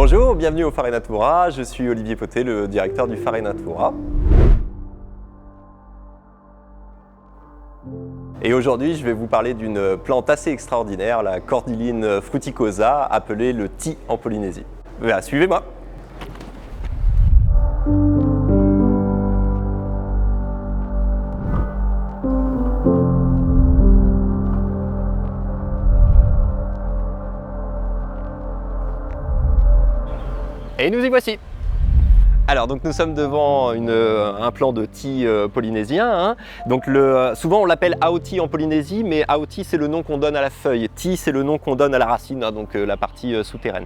Bonjour, bienvenue au Farenatura, je suis Olivier Potet, le directeur du Farenatura. Et aujourd'hui, je vais vous parler d'une plante assez extraordinaire, la Cordyline fruticosa, appelée le thym en Polynésie. Voilà, suivez-moi. Et nous y voici. Alors donc nous sommes devant un plant de thym polynésien. Donc souvent on l'appelle Aoti en Polynésie, mais Aoti c'est le nom qu'on donne à la feuille. Thym c'est le nom qu'on donne à la racine, donc la partie souterraine.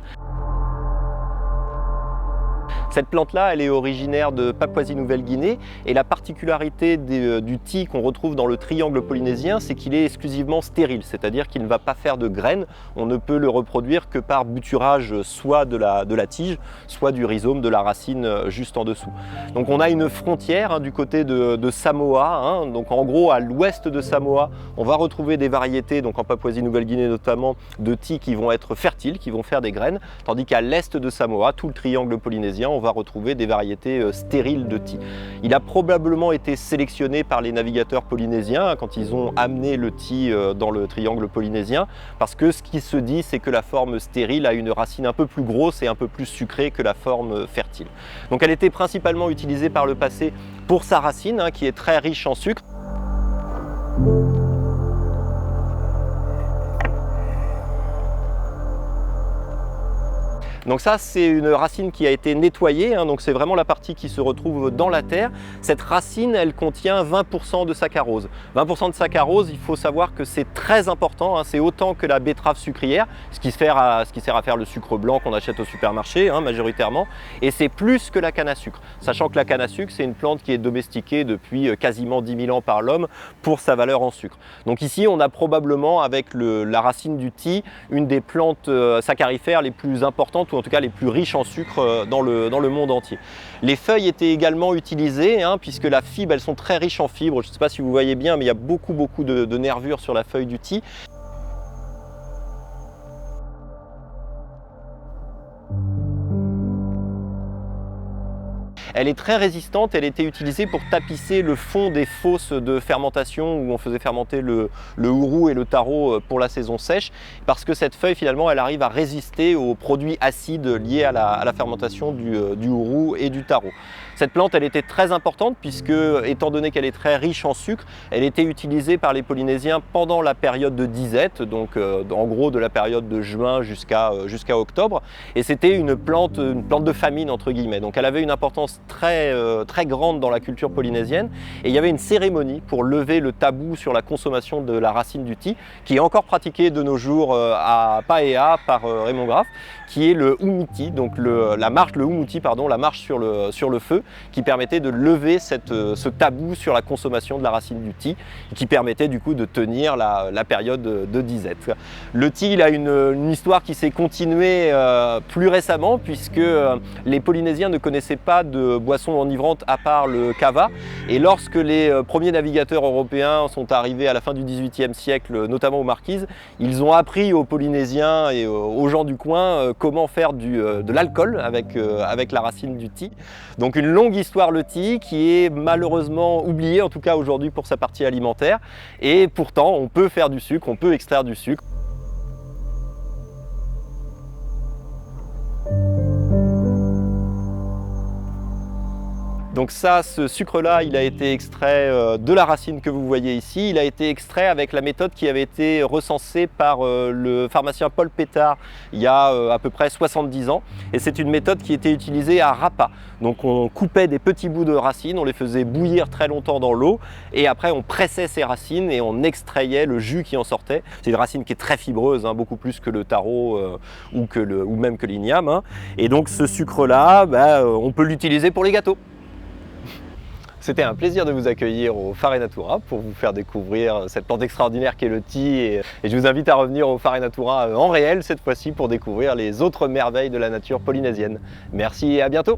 Cette plante-là, elle est originaire de Papouasie-Nouvelle-Guinée et la particularité du thym qu'on retrouve dans le triangle polynésien, c'est qu'il est exclusivement stérile, c'est-à-dire qu'il ne va pas faire de graines. On ne peut le reproduire que par bouturage soit de la tige, soit du rhizome, de la racine juste en dessous. Donc on a une frontière du côté de Samoa, donc en gros à l'ouest de Samoa, on va retrouver des variétés, donc en Papouasie-Nouvelle-Guinée notamment, de thym qui vont être fertiles, qui vont faire des graines, tandis qu'à l'est de Samoa, tout le triangle polynésien, on va retrouver des variétés stériles de thym. Il a probablement été sélectionné par les navigateurs polynésiens quand ils ont amené le thym dans le triangle polynésien, parce que ce qui se dit, c'est que la forme stérile a une racine un peu plus grosse et un peu plus sucrée que la forme fertile. Donc elle était principalement utilisée par le passé pour sa racine, qui est très riche en sucre. Donc ça, c'est une racine qui a été nettoyée, donc c'est vraiment la partie qui se retrouve dans la terre. Cette racine, elle contient 20% de saccharose. 20% de saccharose, il faut savoir que c'est très important, c'est autant que la betterave sucrière, ce qui sert à faire le sucre blanc qu'on achète au supermarché majoritairement, et c'est plus que la canne à sucre. Sachant que la canne à sucre, c'est une plante qui est domestiquée depuis quasiment 10 000 ans par l'homme pour sa valeur en sucre. Donc ici, on a probablement, avec la racine du thym, une des plantes saccarifères les plus importantes, ou en tout cas les plus riches en sucre dans le monde entier. Les feuilles étaient également utilisées, puisque la fibre, elles sont très riches en fibres. Je ne sais pas si vous voyez bien, mais il y a beaucoup de nervures sur la feuille du thym. Elle est très résistante, elle était utilisée pour tapisser le fond des fosses de fermentation où on faisait fermenter le hourou et le taro pour la saison sèche, parce que cette feuille finalement elle arrive à résister aux produits acides liés à la fermentation du hourou et du taro. Cette plante elle était très importante puisque, étant donné qu'elle est très riche en sucre, elle était utilisée par les Polynésiens pendant la période de disette, donc en gros de la période de juin jusqu'à octobre, et c'était une plante de famine entre guillemets, donc elle avait une importance très grande dans la culture polynésienne, et il y avait une cérémonie pour lever le tabou sur la consommation de la racine du thym qui est encore pratiquée de nos jours à Paea par Raymond Graff, qui est le umiti, donc la marche sur le feu, qui permettait de lever ce tabou sur la consommation de la racine du thym, et qui permettait du coup de tenir la période de disette. Le thym il a une histoire qui s'est continuée plus récemment, puisque les Polynésiens ne connaissaient pas de boisson enivrante à part le kava, et lorsque les premiers navigateurs européens sont arrivés à la fin du XVIIIe siècle, notamment aux Marquises, ils ont appris aux Polynésiens et aux gens du coin comment faire de l'alcool avec la racine du thym. Donc une longue histoire le thym qui est malheureusement oubliée, en tout cas aujourd'hui pour sa partie alimentaire, et pourtant on peut faire du sucre, on peut extraire du sucre. Donc ça, ce sucre-là, il a été extrait de la racine que vous voyez ici. Il a été extrait avec la méthode qui avait été recensée par le pharmacien Paul Pétard il y a à peu près 70 ans. Et c'est une méthode qui était utilisée à Rapa. Donc on coupait des petits bouts de racines, on les faisait bouillir très longtemps dans l'eau, et après on pressait ces racines et on extrayait le jus qui en sortait. C'est une racine qui est très fibreuse, beaucoup plus que le taro ou même que l'igname. Et donc ce sucre-là, on peut l'utiliser pour les gâteaux. C'était un plaisir de vous accueillir au Farenatura pour vous faire découvrir cette plante extraordinaire qu'est le thym, et je vous invite à revenir au Farenatura en réel cette fois-ci pour découvrir les autres merveilles de la nature polynésienne. Merci et à bientôt!